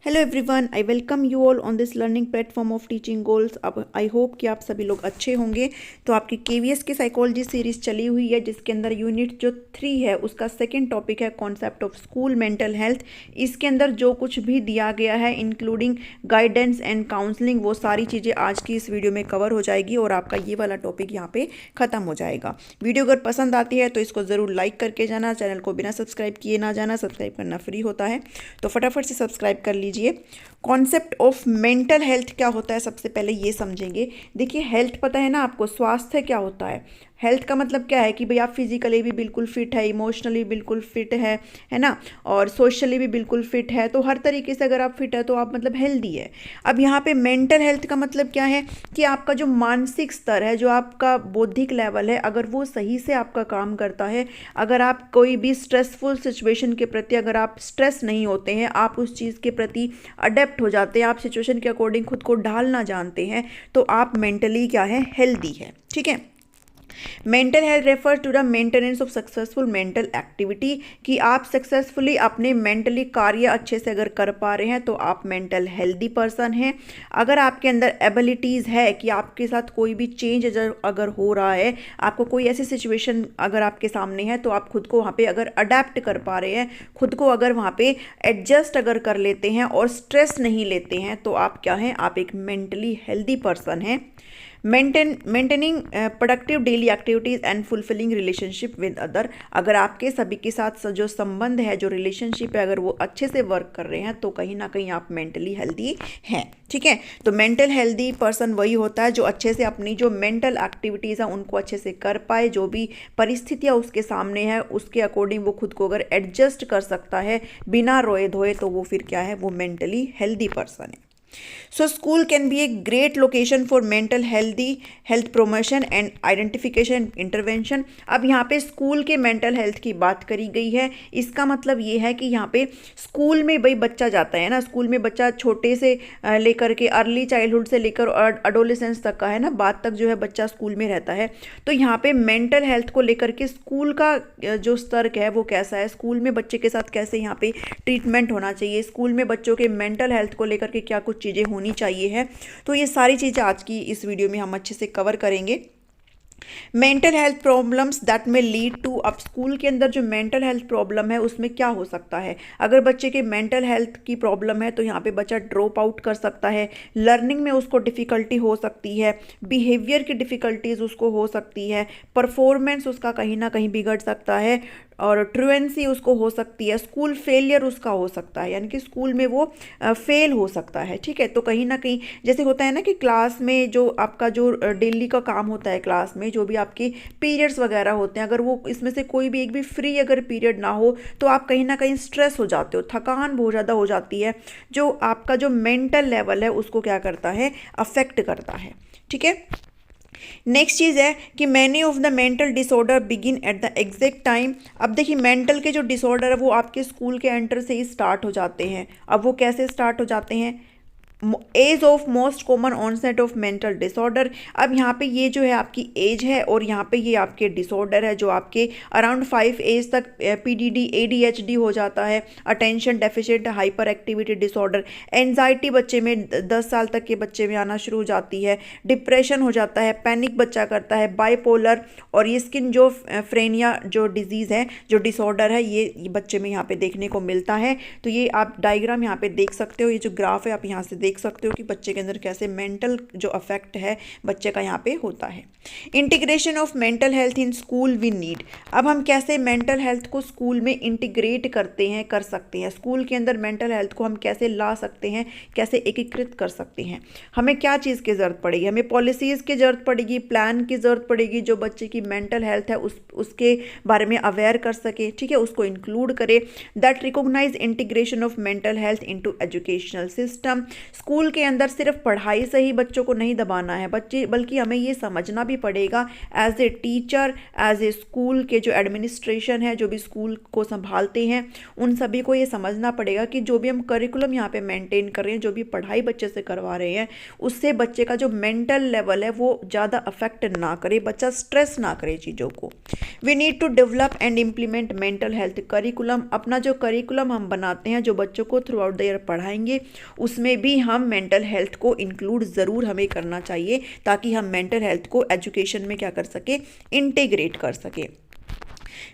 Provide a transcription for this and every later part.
Hello everyone, I welcome you all on this learning platform of teaching goals. अब I hope कि आप सभी लोग अच्छे होंगे। तो आपकी केवीएस की साइकोलॉजी सीरीज चली हुई है, जिसके अंदर यूनिट जो 3 है उसका सेकंड टॉपिक है concept of school mental health. इसके अंदर जो कुछ भी दिया गया है इंक्लूडिंग गाइडेंस एंड काउंसलिंग, वो सारी चीज़ें आज की इस वीडियो में कवर हो जाएगी और आपका ये वाला टॉपिक यहाँ पे ख़त्म हो जाएगा। वीडियो अगर पसंद आती है तो इसको ज़रूर लाइक करके जाना, चैनल को बिना सब्सक्राइब किए ना जाना, सब्सक्राइब करना फ्री होता है, तो फटाफट से सब्सक्राइब कर लीजिए। कॉन्सेप्ट ऑफ मेंटल हेल्थ क्या होता है, सबसे पहले ये समझेंगे। देखिए, हेल्थ पता है ना आपको, स्वास्थ्य क्या होता है। हेल्थ का मतलब क्या है कि भाई आप फिजिकली भी बिल्कुल फिट है, इमोशनली बिल्कुल फिट है ना, और सोशली भी बिल्कुल फिट है। तो हर तरीके से अगर आप फिट है तो आप मतलब हेल्दी है। अब यहाँ पे मेंटल हेल्थ का मतलब क्या है कि आपका जो मानसिक स्तर है, जो आपका बौद्धिक लेवल है, अगर वो सही से आपका काम करता है, अगर आप कोई भी स्ट्रेसफुल सिचुएशन के प्रति अगर आप स्ट्रेस नहीं होते हैं, आप उस चीज़ के प्रति अडेप्ट हो जाते हैं, आप सिचुएशन के अकॉर्डिंग खुद को ढालना जानते हैं, तो आप मेंटली क्या है, हेल्दी है। ठीक है। Mental health refer to the maintenance of successful mental activity, कि आप सक्सेसफुली अपने मेंटली कार्य अच्छे से अगर कर पा रहे हैं तो आप मेंटल हेल्दी पर्सन हैं। अगर आपके अंदर एबिलिटीज़ है कि आपके साथ कोई भी चेंज अगर हो रहा है, आपको कोई ऐसी सिचुएशन अगर आपके सामने है, तो आप खुद को वहाँ पे अगर अडेप्ट कर पा रहे हैं, खुद को अगर वहाँ पे एडजस्ट अगर कर लेते हैं और स्ट्रेस नहीं लेते हैं, तो आप क्या हैं, आप एक मेंटली हेल्दी पर्सन हैं। Maintaining productive daily activities and fulfilling relationship with other, अगर आपके सभी के साथ जो संबंध है, जो रिलेशनशिप है, अगर वो अच्छे से वर्क कर रहे हैं, तो कहीं ना कहीं आप मेंटली हेल्दी हैं। ठीक है। तो मेंटल हेल्दी पर्सन वही होता है जो अच्छे से अपनी जो मेंटल एक्टिविटीज़ हैं उनको अच्छे से कर पाए, जो भी परिस्थितियाँ उसके सामने है उसके अकॉर्डिंग वो खुद को अगर एडजस्ट कर सकता है बिना रोए धोए, तो वो फिर क्या है, वो मेंटली हेल्दी पर्सन है। So school can be a great location for mental health promotion and identification intervention। अब यहाँ पे स्कूल के मेंटल हेल्थ की बात करी गई है। इसका मतलब ये है कि यहाँ पे स्कूल में भाई बच्चा जाता है ना, स्कूल में बच्चा छोटे से लेकर के अर्ली चाइल्डहुड से लेकर अडोलेसेंस तक का है ना, बाद तक जो है बच्चा स्कूल में रहता है। तो यहाँ पे मेंटल हेल्थ को लेकर के स्कूल का जो स्तर है वो कैसा है, स्कूल में बच्चे के साथ कैसे यहाँ पे ट्रीटमेंट होना चाहिए, स्कूल में बच्चों के मेंटल हेल्थ को लेकर के क्या कुछ चीज़ें होनी चाहिए है, तो ये सारी चीज़ें आज की इस वीडियो में हम अच्छे से कवर करेंगे। मेंटल हेल्थ प्रॉब्लम्स दैट में लीड टू, अब स्कूल के अंदर जो मेंटल हेल्थ प्रॉब्लम है उसमें क्या हो सकता है। अगर बच्चे के मेंटल हेल्थ की प्रॉब्लम है तो यहाँ पे बच्चा ड्रॉप आउट कर सकता है, लर्निंग में उसको डिफ़िकल्टी हो सकती है, बिहेवियर की डिफ़िकल्टीज उसको हो सकती है, परफॉर्मेंस उसका कहीं ना कहीं बिगड़ सकता है, और ट्रुएंसी उसको हो सकती है, स्कूल फेलियर उसका हो सकता है, यानी कि स्कूल में वो फेल हो सकता है। ठीक है। तो कहीं ना कहीं जैसे होता है ना कि क्लास में जो आपका जो डेली का काम होता है, क्लास में जो भी आपके पीरियड्स वगैरह होते हैं, अगर वो इसमें से कोई भी एक भी फ्री अगर पीरियड ना हो, तो आप कहीं ना कहीं स्ट्रेस हो जाते हो, थकान बहुत ज़्यादा हो जाती है, जो आपका जो मेंटल लेवल है उसको क्या करता है, अफेक्ट करता है। ठीक है। नेक्स्ट चीज़ है कि many of the mental disorder begin at the exact time. अब देखिए, मेंटल के जो डिसऑर्डर है वो आपके स्कूल के एंटर से ही स्टार्ट हो जाते हैं। अब वो कैसे स्टार्ट हो जाते हैं, age of most common onset of mental disorder. अब यहाँ पे ये जो है आपकी एज है, और यहाँ पे ये आपके डिसऑर्डर है जो आपके अराउंड 5 एज तक पीडीडी एडीएचडी हो जाता है, attention deficient hyper activity disorder. Anxiety बच्चे में 10 साल तक के बच्चे में आना शुरू हो जाती है, डिप्रेशन हो जाता है, पैनिक बच्चा करता है, बाइपोलर, और ये स्किन जो फ्रेनिया जो डिजीज़ है, जो डिसऑर्डर है, ये बच्चे में यहाँ पे देखने को मिलता है। तो ये आप डायग्राम यहाँ पे देख सकते हो, ये जो ग्राफ है आप यहाँ से देख सकते हो कि बच्चे के अंदर कैसे मेंटल जो अफेक्ट है बच्चे का यहाँ पे होता है। Integration of mental health in school we need. अब हम कैसे मेंटल हेल्थ को स्कूल में इंटीग्रेट करते हैं, कर सकते हैं, स्कूल के अंदर मेंटल हेल्थ को हम कैसे ला सकते हैं, कैसे एकीकृत कर सकते हैं। हमें क्या चीज़ की ज़रूरत पड़ेगी, हमें पॉलिसीज़ की ज़रूरत पड़ेगी, प्लान की ज़रूरत पड़ेगी, जो बच्चे की मेंटल हेल्थ है उसके बारे में अवेयर कर सके। ठीक है, उसको इंक्लूड करे, that recognise integration of mental health into educational system. School के अंदर सिर्फ पढ़ाई से ही बच्चों को नहीं दबाना है बल्कि हमें ये समझना भी पड़ेगा as a teacher, as a school के जो एडमिनिस्ट्रेशन है, जो भी स्कूल को संभालते हैं, उन सभी को ये समझना पड़ेगा कि जो भी हम करिकुलम यहाँ पे मेंटेन कर रहे हैं, जो भी पढ़ाई बच्चे से करवा रहे हैं, उससे बच्चे का जो मेंटल लेवल है वो ज़्यादा अफेक्ट ना करे, बच्चा स्ट्रेस ना करे चीज़ों को। We need to develop and implement mental health curriculum. अपना जो करिकुलम हम बनाते हैं, जो बच्चों को थ्रू आउट द ईयर पढ़ाएंगे, उसमें भी हम मेंटल हेल्थ को इंक्लूड ज़रूर हमें करना चाहिए, ताकि हम मेंटल हेल्थ को एजुकेशन में क्या कर सके, इंटीग्रेट कर सके।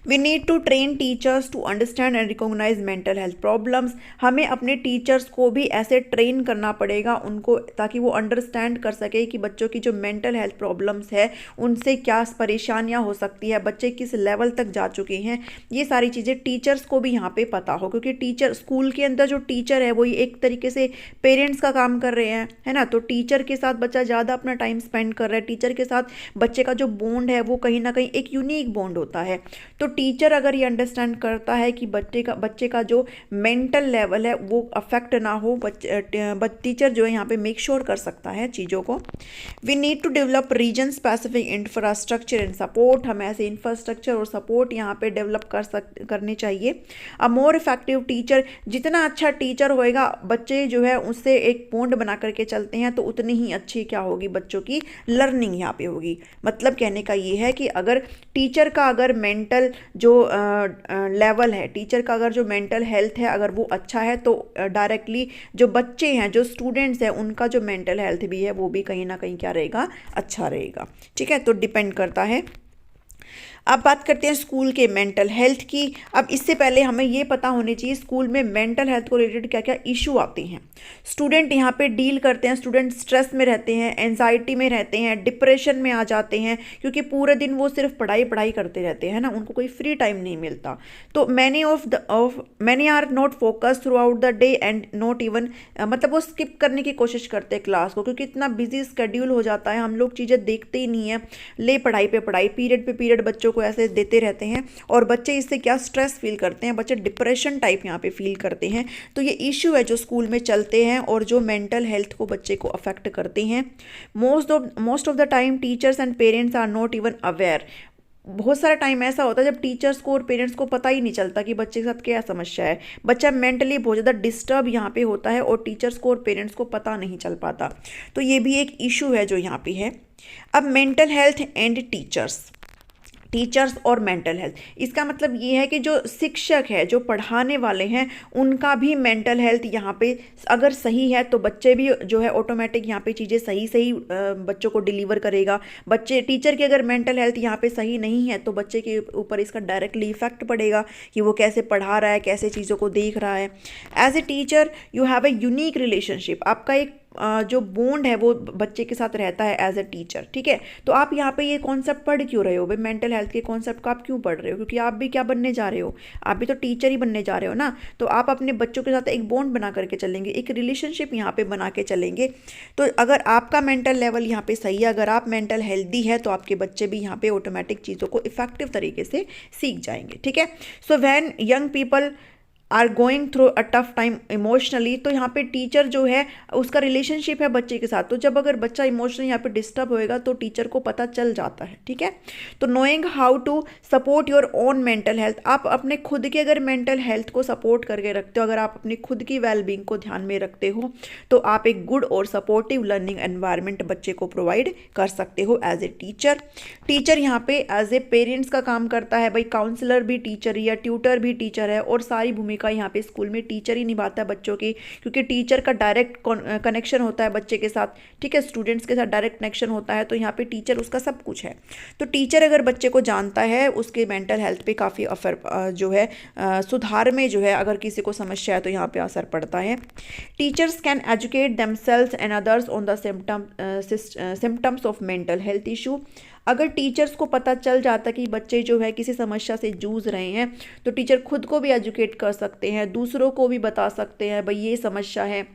We need to train teachers to understand and recognise mental health problems. हमें अपने टीचर्स को भी ऐसे ट्रेन करना पड़ेगा उनको, ताकि वो अंडरस्टैंड कर सके कि बच्चों की जो मेंटल हेल्थ प्रॉब्लम्स है उनसे क्या परेशानियां हो सकती है, बच्चे किस लेवल तक जा चुके हैं, ये सारी चीज़ें टीचर्स को भी यहाँ पे पता हो। क्योंकि टीचर, स्कूल के अंदर जो टीचर है वो एक तरीके से पेरेंट्स का काम कर रहे हैं, है ना। तो टीचर के साथ बच्चा ज़्यादा अपना टाइम स्पेंड कर रहा है, टीचर के साथ बच्चे का जो बॉन्ड है वो कहीं ना कहीं एक यूनिक बॉन्ड होता है। तो टीचर अगर ये अंडरस्टैंड करता है कि बच्चे का जो मेंटल लेवल है वो अफेक्ट ना हो, टीचर जो है यहाँ पे मेक श्योर कर सकता है चीज़ों को। We need to develop region specific infrastructure and support. हमें ऐसे इंफ्रास्ट्रक्चर और सपोर्ट यहाँ पे डेवलप करने चाहिए। अ मोर इफेक्टिव टीचर, जितना अच्छा टीचर होएगा, बच्चे जो है उससे एक बॉन्ड बना करके चलते हैं, तो उतनी ही अच्छी क्या होगी, बच्चों की लर्निंग यहाँ पे होगी। मतलब कहने का ये है कि अगर टीचर का अगर मेंटल जो लेवल है, टीचर का अगर जो मेंटल हेल्थ है अगर वो अच्छा है, तो डायरेक्टली जो बच्चे हैं, जो स्टूडेंट्स हैं, उनका जो मेंटल हेल्थ भी है वो भी कहीं ना कहीं क्या रहेगा, अच्छा रहेगा। ठीक है, तो डिपेंड करता है। अब बात करते हैं स्कूल के मेंटल हेल्थ की। अब इससे पहले हमें ये पता होनी चाहिए स्कूल में मेंटल हेल्थ को रिलेटेड क्या क्या इशू आते हैं, स्टूडेंट यहाँ पे डील करते हैं। स्टूडेंट स्ट्रेस में रहते हैं, एंजाइटी में रहते हैं, डिप्रेशन में आ जाते हैं, क्योंकि पूरे दिन वो सिर्फ पढ़ाई पढ़ाई करते रहते हैं ना, उनको कोई फ्री टाइम नहीं मिलता। तो many are not focus throughout the day and not even, मतलब वो स्किप करने की कोशिश करते हैं क्लास को, क्योंकि इतना बिजी स्केड्यूल हो जाता है, हम लोग चीज़ें देखते ही नहीं है, ले पढ़ाई पे पढ़ाई, पीरियड पे पीरियड बच्चों को ऐसे देते रहते हैं, और बच्चे इससे क्या स्ट्रेस फील करते हैं, बच्चे डिप्रेशन टाइप यहाँ पे फील करते हैं। तो ये इश्यू है जो स्कूल में चलते हैं और जो मेंटल हेल्थ को बच्चे को अफेक्ट करते हैं। Most of the time teachers and parents are not even aware. बहुत सारा टाइम ऐसा होता है जब टीचर्स को और पेरेंट्स को पता ही नहीं चलता कि बच्चे के साथ क्या समस्या है, बच्चा मेंटली बहुत ज़्यादा डिस्टर्ब यहाँ पे होता है और टीचर्स को और पेरेंट्स को पता नहीं चल पाता। तो ये भी एक इशू है जो यहाँ पे है। अब मेंटल हेल्थ एंड टीचर्स और मेंटल हेल्थ, इसका मतलब ये है कि जो शिक्षक है, जो पढ़ाने वाले हैं, उनका भी मेंटल हेल्थ यहाँ पे अगर सही है तो बच्चे भी जो है ऑटोमेटिक यहाँ पे चीज़ें सही बच्चों को डिलीवर करेगा। टीचर की अगर मेंटल हेल्थ यहाँ पे सही नहीं है तो बच्चे के ऊपर इसका डायरेक्टली इफेक्ट पड़ेगा कि वो कैसे पढ़ा रहा है, कैसे चीज़ों को देख रहा है। As a teacher you have a unique relationship, आपका एक जो बॉन्ड है वो बच्चे के साथ रहता है एज ए टीचर। ठीक है, तो आप यहाँ पे ये कॉन्सेप्ट पढ़ क्यों रहे हो भाई, मेंटल हेल्थ के कॉन्सेप्ट को आप क्यों पढ़ रहे हो, क्योंकि आप भी क्या बनने जा रहे हो, आप भी तो टीचर ही बनने जा रहे हो ना। तो आप अपने बच्चों के साथ एक बॉन्ड बना करके चलेंगे, एक रिलेशनशिप यहाँ पे बना के चलेंगे। तो अगर आपका मेंटल लेवल यहाँ पे सही है, अगर आप मेंटल हेल्दी है, तो आपके बच्चे भी यहाँ पे ऑटोमेटिक चीज़ों को इफेक्टिव तरीके से सीख जाएंगे। ठीक है, so when young people are going through a tough time emotionally, तो यहाँ पे टीचर जो है उसका रिलेशनशिप है बच्चे के साथ, तो जब अगर बच्चा इमोशनली यहाँ पे डिस्टर्ब होएगा तो टीचर को पता चल जाता है। ठीक है, तो knowing how to support your own mental health, आप अपने खुद के अगर मेंटल हेल्थ को सपोर्ट करके रखते हो, अगर आप अपनी खुद की वेलबींग को ध्यान में रखते हो, तो आप एक गुड और सपोर्टिव लर्निंग एनवायरनमेंट बच्चे को प्रोवाइड कर सकते हो एज ए टीचर। टीचर यहाँ पे एज ए पेरेंट्स का काम करता है भाई, काउंसलर भी टीचर ही है, ट्यूटर भी टीचर है, और सारी भूमिका यहाँ पे स्कूल में टीचर ही निभाता है बच्चों की, क्योंकि टीचर का डायरेक्ट कनेक्शन होता है बच्चे के साथ। ठीक है, स्टूडेंट्स के साथ डायरेक्ट कनेक्शन होता है, तो यहाँ पे टीचर उसका सब कुछ है। तो टीचर अगर बच्चे को जानता है, उसके मेंटल हेल्थ पे काफ़ी असर जो है सुधार में जो है, अगर किसी को समस्या है तो यहाँ पे असर पड़ता है। Teachers can educate themselves and others on the symptoms of mental health issue. अगर टीचर्स को पता चल जाता कि बच्चे जो है किसी समस्या से जूझ रहे हैं, तो टीचर खुद को भी एजुकेट कर सकते हैं, दूसरों को भी बता सकते हैं भाई ये समस्या है,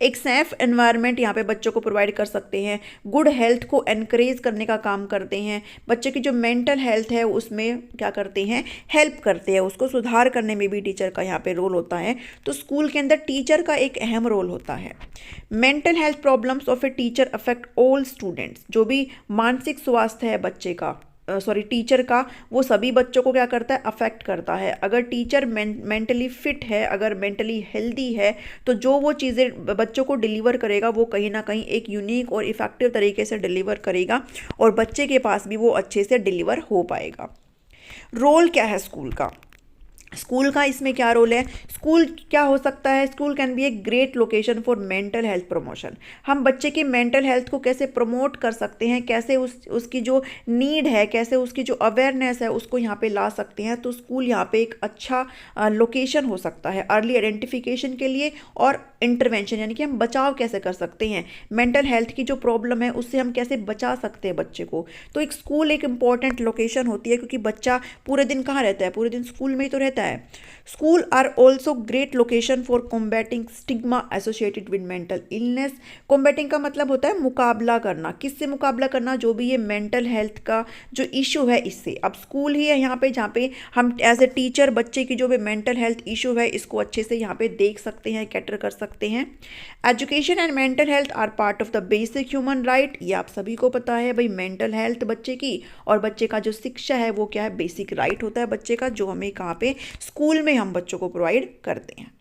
एक सेफ एनवायरनमेंट यहाँ पे बच्चों को प्रोवाइड कर सकते हैं, गुड हेल्थ को एनकरेज करने का काम करते हैं, बच्चे की जो मेंटल हेल्थ है उसमें क्या करते हैं, हेल्प करते हैं, उसको सुधार करने में भी टीचर का यहाँ पे रोल होता है। तो स्कूल के अंदर टीचर का एक अहम रोल होता है। Mental health problems of a teacher affect all students, जो भी मानसिक स्वास्थ्य है बच्चे का टीचर का, वो सभी बच्चों को क्या करता है, अफेक्ट करता है। अगर टीचर मेंटली फिट है, अगर मेंटली हेल्दी है, तो जो वो चीज़ें बच्चों को डिलीवर करेगा वो कहीं ना कहीं एक यूनिक और इफ़ेक्टिव तरीके से डिलीवर करेगा और बच्चे के पास भी वो अच्छे से डिलीवर हो पाएगा। रोल क्या है स्कूल का? स्कूल का इसमें क्या रोल है? स्कूल क्या हो सकता है? School can be a great location for mental health promotion. हम बच्चे की मेंटल हेल्थ को कैसे प्रमोट कर सकते हैं, कैसे उसकी जो नीड है, कैसे उसकी जो अवेयरनेस है उसको यहाँ पे ला सकते हैं। तो स्कूल यहाँ पे एक अच्छा लोकेशन हो सकता है अर्ली आइडेंटिफिकेशन के लिए और इंटरवेंशन, यानी कि हम बचाव कैसे कर सकते हैं, मेंटल हेल्थ की जो प्रॉब्लम है उससे हम कैसे बचा सकते हैं बच्चे को। तो एक स्कूल एक इंपॉर्टेंट लोकेशन होती है, क्योंकि बच्चा पूरे दिन कहाँ रहता है, पूरे दिन स्कूल में ही तो रहता है। School are also great location for combating stigma associated with mental illness. Combating का मतलब होता है मुकाबला करना। किससे मुकाबला करना? जो भी ये मेंटल हेल्थ का जो इशू है इससे। अब स्कूल ही है यहाँ पे जहाँ पे हम एज ए टीचर बच्चे की जो भी मेंटल हेल्थ इशू है इसको अच्छे से यहाँ पे देख सकते हैं, कैटर कर सकते हैं। Education and mental health are part of the basic human right. ये आप सभी को पता है भाई, मेंटल हेल्थ बच्चे की और बच्चे का जो शिक्षा है वो क्या है, बेसिक राइट होता है बच्चे का, जो हमें कहाँ पे स्कूल में हम बच्चों को प्रोवाइड करते हैं।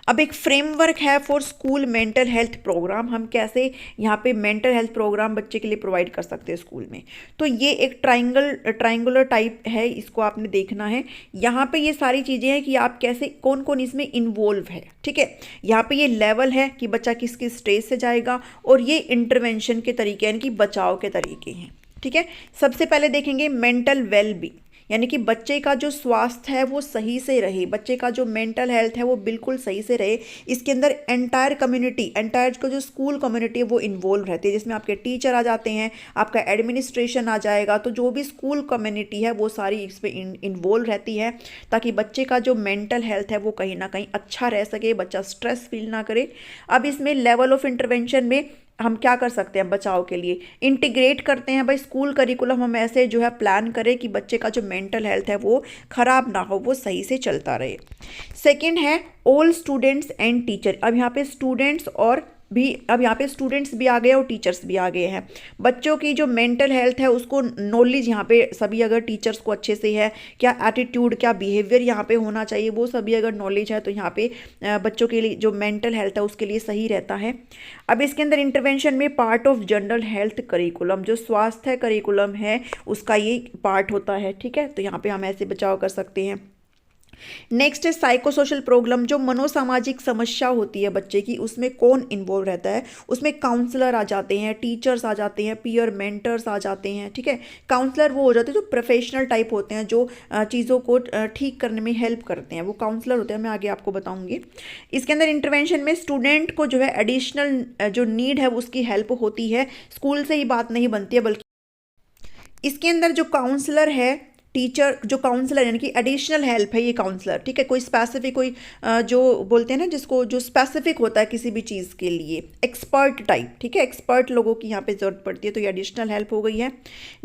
अब एक फ्रेमवर्क है for school mental health program. हम कैसे यहाँ पे मेंटल हेल्थ प्रोग्राम बच्चे के लिए प्रोवाइड कर सकते हैं स्कूल में। तो ये एक ट्राइंगुलर टाइप है, इसको आपने देखना है। यहाँ पे ये सारी चीज़ें हैं कि आप कैसे कौन कौन इसमें इन्वॉल्व है, ठीक है। यहाँ पे ये लेवल है कि बच्चा किस किस स्टेज से जाएगा और ये इंटरवेंशन के तरीके यानी कि बचाव के तरीके हैं, ठीक है। सबसे पहले देखेंगे मेंटल वेलबींग, यानी कि बच्चे का जो स्वास्थ्य है वो सही से रहे, बच्चे का जो मेंटल हेल्थ है वो बिल्कुल सही से रहे। इसके अंदर एंटायर कम्युनिटी, एंटायर का जो स्कूल कम्युनिटी है वो इन्वॉल्व रहती है, जिसमें आपके टीचर आ जाते हैं, आपका एडमिनिस्ट्रेशन आ जाएगा। तो जो भी स्कूल कम्युनिटी है वो सारी इसमें इन्वॉल्व रहती है, ताकि बच्चे का जो मेंटल हेल्थ है वो कहीं ना कहीं अच्छा रह सके, बच्चा स्ट्रेस फील ना करे। अब इसमें लेवल ऑफ इंटरवेंशन में हम क्या कर सकते हैं बचाव के लिए, इंटीग्रेट करते हैं भाई स्कूल करिकुलम, हम ऐसे जो है प्लान करें कि बच्चे का जो मेंटल हेल्थ है वो खराब ना हो, वो सही से चलता रहे। सेकंड है ऑल स्टूडेंट्स एंड टीचर। अब यहाँ पे स्टूडेंट्स भी आ गए और टीचर्स भी आ गए हैं। बच्चों की जो मेंटल हेल्थ है उसको नॉलेज यहाँ पे सभी अगर टीचर्स को अच्छे से है, क्या एटीट्यूड क्या बिहेवियर यहाँ पे होना चाहिए वो सभी अगर नॉलेज है तो यहाँ पे बच्चों के लिए जो मेंटल हेल्थ है उसके लिए सही रहता है। अब इसके अंदर इंटरवेंशन में part of general health curriculum, जो स्वास्थ्य करिकुलम है उसका ये पार्ट होता है, ठीक है। तो यहाँ पे हम ऐसे बचाव कर सकते हैं। नेक्स्ट है साइकोसोशल प्रॉब्लम, जो मनोसामाजिक समस्या होती है बच्चे की, उसमें कौन इन्वॉल्व रहता है? उसमें काउंसलर आ जाते हैं, टीचर्स आ जाते हैं, पीयर मेंटर्स आ जाते हैं, ठीक है। काउंसलर वो हो जाते हैं जो प्रोफेशनल टाइप होते हैं, जो चीज़ों को ठीक करने में हेल्प करते हैं, वो काउंसलर होते हैं, मैं आगे आपको बताऊंगी। इसके अंदर इंटरवेंशन में स्टूडेंट को जो है एडिशनल जो नीड है उसकी हेल्प होती है, स्कूल से ही बात नहीं बनती है, बल्कि इसके अंदर जो काउंसलर है, टीचर जो काउंसलर यानी कि एडिशनल हेल्प है ये काउंसलर, ठीक है। कोई स्पेसिफिक कोई जो बोलते हैं ना जिसको जो स्पेसिफिक होता है किसी भी चीज़ के लिए, एक्सपर्ट टाइप, ठीक है, एक्सपर्ट लोगों की यहाँ पे ज़रूरत पड़ती है, तो ये एडिशनल हेल्प हो गई है।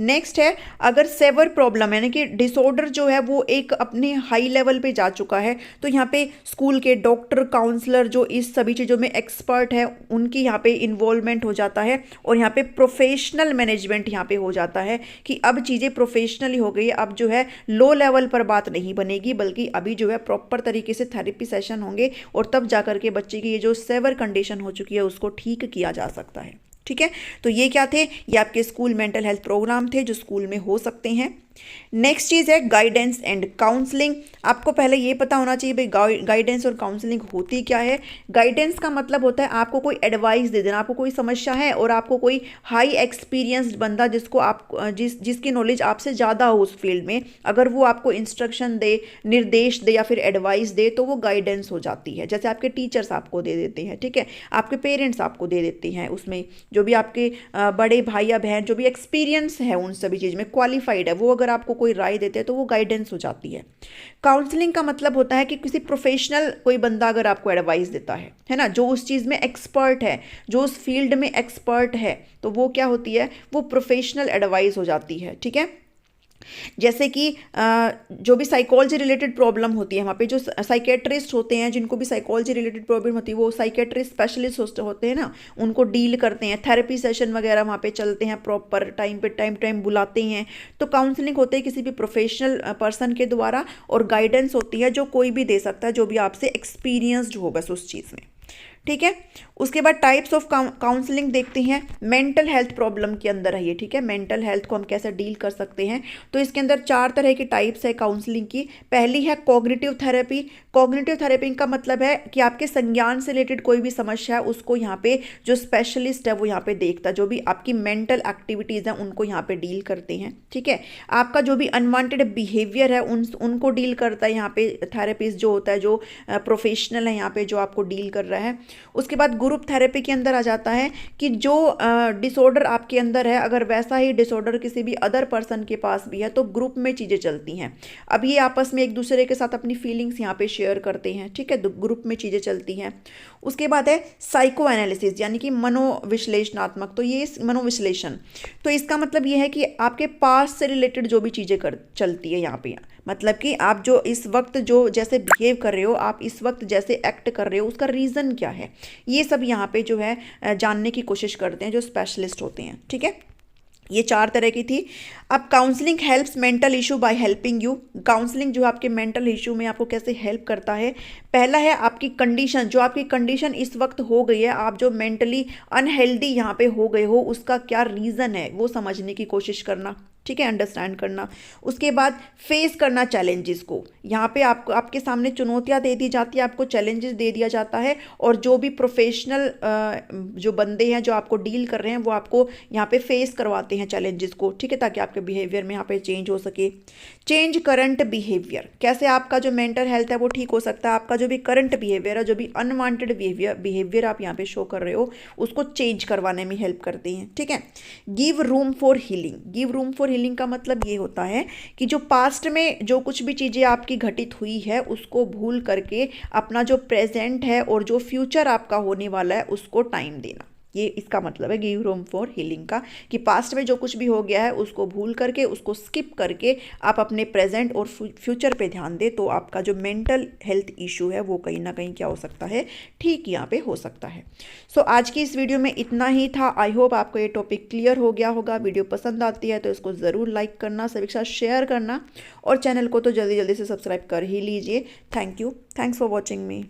नेक्स्ट है अगर सेवर प्रॉब्लम यानी कि डिसऑर्डर जो है वो एक अपने हाई लेवल पे जा चुका है, तो यहाँ पे स्कूल के डॉक्टर काउंसलर जो इस सभी चीज़ों में एक्सपर्ट है उनकी यहाँ पे इन्वॉल्वमेंट हो जाता है, और यहाँ पे प्रोफेशनल मैनेजमेंट यहाँ पे हो जाता है कि अब चीज़ें प्रोफेशनली हो गई है, अब जो है लो लेवल पर बात नहीं बनेगी, बल्कि अभी जो है प्रॉपर तरीके से थेरेपी सेशन होंगे और तब जाकर के बच्चे की ये जो सेवर कंडीशन हो चुकी है उसको ठीक किया जा सकता है, ठीक है। तो ये क्या थे? ये आपके स्कूल मेंटल हेल्थ प्रोग्राम थे जो स्कूल में हो सकते हैं। नेक्स्ट चीज़ है गाइडेंस एंड काउंसलिंग। आपको पहले ये पता होना चाहिए भाई गाइडेंस और काउंसलिंग होती क्या है। गाइडेंस का मतलब होता है आपको कोई एडवाइस दे देना, आपको कोई समस्या है और आपको कोई हाई एक्सपीरियंस्ड बंदा जिसको आप जिसकी नॉलेज आपसे ज़्यादा हो उस फील्ड में, अगर वो आपको इंस्ट्रक्शन दे, निर्देश दे या फिर एडवाइस दे तो वो गाइडेंस हो जाती है। जैसे आपके टीचर्स आपको दे देते हैं, ठीक है, आपके पेरेंट्स आपको दे देते हैं, उसमें जो भी आपके बड़े भाई या बहन जो भी एक्सपीरियंस है उन सभी चीज़ में क्वालिफाइड है, वो अगर अगर आपको कोई राय देते हैं तो वो गाइडेंस हो जाती है। काउंसलिंग का मतलब होता है कि किसी प्रोफेशनल कोई बंदा अगर आपको एडवाइस देता है ना, जो उस चीज़ में एक्सपर्ट है, जो उस फील्ड में एक्सपर्ट है, तो वो क्या होती है, वो प्रोफेशनल एडवाइस हो जाती है। ठीक है, जैसे कि जो भी साइकोलॉजी रिलेटेड प्रॉब्लम होती है, वहाँ पे जो साइकेट्रिस्ट होते हैं, जिनको भी साइकोलॉजी रिलेटेड प्रॉब्लम होती है, वो साइकेट्रिस्ट स्पेशलिस्ट होते हैं ना, उनको डील करते हैं। थेरेपी सेशन वगैरह वहाँ पे चलते हैं, प्रॉपर टाइम पे टाइम बुलाते हैं। तो काउंसलिंग होते हैं किसी भी प्रोफेशनल पर्सन के द्वारा, और गाइडेंस होती है जो कोई भी दे सकता है, जो भी आपसे एक्सपीरियंस्ड हो बस उस चीज़ में। ठीक है, उसके बाद टाइप्स ऑफ काउंसलिंग देखते हैं। मेंटल हेल्थ प्रॉब्लम के अंदर है ये। ठीक है, मेंटल हेल्थ को हम कैसे डील कर सकते हैं, तो इसके अंदर 4 तरह की टाइप्स है काउंसलिंग की। पहली है कॉग्निटिव थेरेपी। कॉग्निटिव थेरेपी का मतलब है कि आपके संज्ञान से रिलेटेड कोई भी समस्या है, उसको यहाँ पे जो स्पेशलिस्ट है वो यहाँ पे देखता है, जो भी आपकी मेंटल एक्टिविटीज़ हैं उनको यहाँ पे डील करते हैं। ठीक है, आपका जो भी अनवांटेड बिहेवियर है उनको डील करता है यहाँ पे थेरेपिस्ट जो होता है, जो प्रोफेशनल है यहाँ पे जो आपको डील कर रहा है। उसके बाद ग्रुप थेरेपी के अंदर आ जाता है कि जो डिसऑर्डर आपके अंदर है, अगर वैसा ही डिसऑर्डर किसी भी अदर पर्सन के पास भी है, तो ग्रुप में चीज़ें चलती हैं। अब ये आपस में एक दूसरे के साथ अपनी फीलिंग्स यहाँ पे शेयर करते हैं। ठीक है, ग्रुप में चीज़ें चलती हैं। उसके बाद है साइको एनालिसिस, यानी कि मनोविश्लेषणात्मक। तो ये मनोविश्लेषण, तो इसका मतलब ये है कि आपके पास से रिलेटेड जो भी चीज़ें चलती है यहाँ पे, मतलब कि आप जो इस वक्त जो जैसे बिहेव कर रहे हो, आप इस वक्त जैसे एक्ट कर रहे हो, उसका रीज़न क्या है, ये सब यहाँ पे जो है जानने की कोशिश करते हैं जो स्पेशलिस्ट होते हैं। ठीक है, ये 4 तरह की थी। अब counselling helps mental issue by helping you. Counselling जो आपके मेंटल इशू में आपको कैसे हेल्प करता है, पहला है आपकी कंडीशन, जो आपकी कंडीशन इस वक्त हो गई है, आप जो मेंटली अनहेल्दी यहाँ पे हो गए हो, उसका क्या रीज़न है वो समझने की कोशिश करना। ठीक है, अंडरस्टैंड करना। उसके बाद फेस करना चैलेंजेस को। यहाँ पे आपको आपके सामने चुनौतियाँ दे दी जाती है, आपको चैलेंजेस दे दिया जाता है, और जो भी प्रोफेशनल जो बंदे हैं जो आपको डील कर रहे हैं, वो आपको यहाँ पे फेस करवाते हैं चैलेंजेस को। ठीक है, ताकि आपके बिहेवियर में यहाँ पे चेंज हो सके। चेंज करंट बिहेवियर, कैसे आपका जो मेंटल हेल्थ है वो ठीक हो सकता है, आपका जो भी करंट बिहेवियर है, जो भी अनवांटेड बिहेवियर आप यहाँ पे शो कर रहे हो, उसको चेंज करवाने में हेल्प करते हैं। ठीक है, give room for healing. Give room for healing का मतलब ये होता है कि जो पास्ट में जो कुछ भी चीज़ें आपकी घटित हुई है, उसको भूल करके अपना जो प्रेजेंट है और जो फ्यूचर आपका होने वाला है उसको टाइम देना। ये इसका मतलब है गिव रूम फॉर हीलिंग का, कि पास्ट में जो कुछ भी हो गया है उसको भूल करके, उसको स्किप करके आप अपने प्रेजेंट और फ्यूचर पे ध्यान दें, तो आपका जो मेंटल हेल्थ इशू है वो कहीं ना कहीं क्या हो सकता है, ठीक यहाँ पे हो सकता है। सो आज की इस वीडियो में इतना ही था। आई होप आपको ये टॉपिक क्लियर हो गया होगा। वीडियो पसंद आती है तो इसको ज़रूर लाइक करना, सभी के साथ शेयर करना, और चैनल को तो जल्दी जल्दी से सब्सक्राइब कर ही लीजिए। Thank you, thanks for watching me.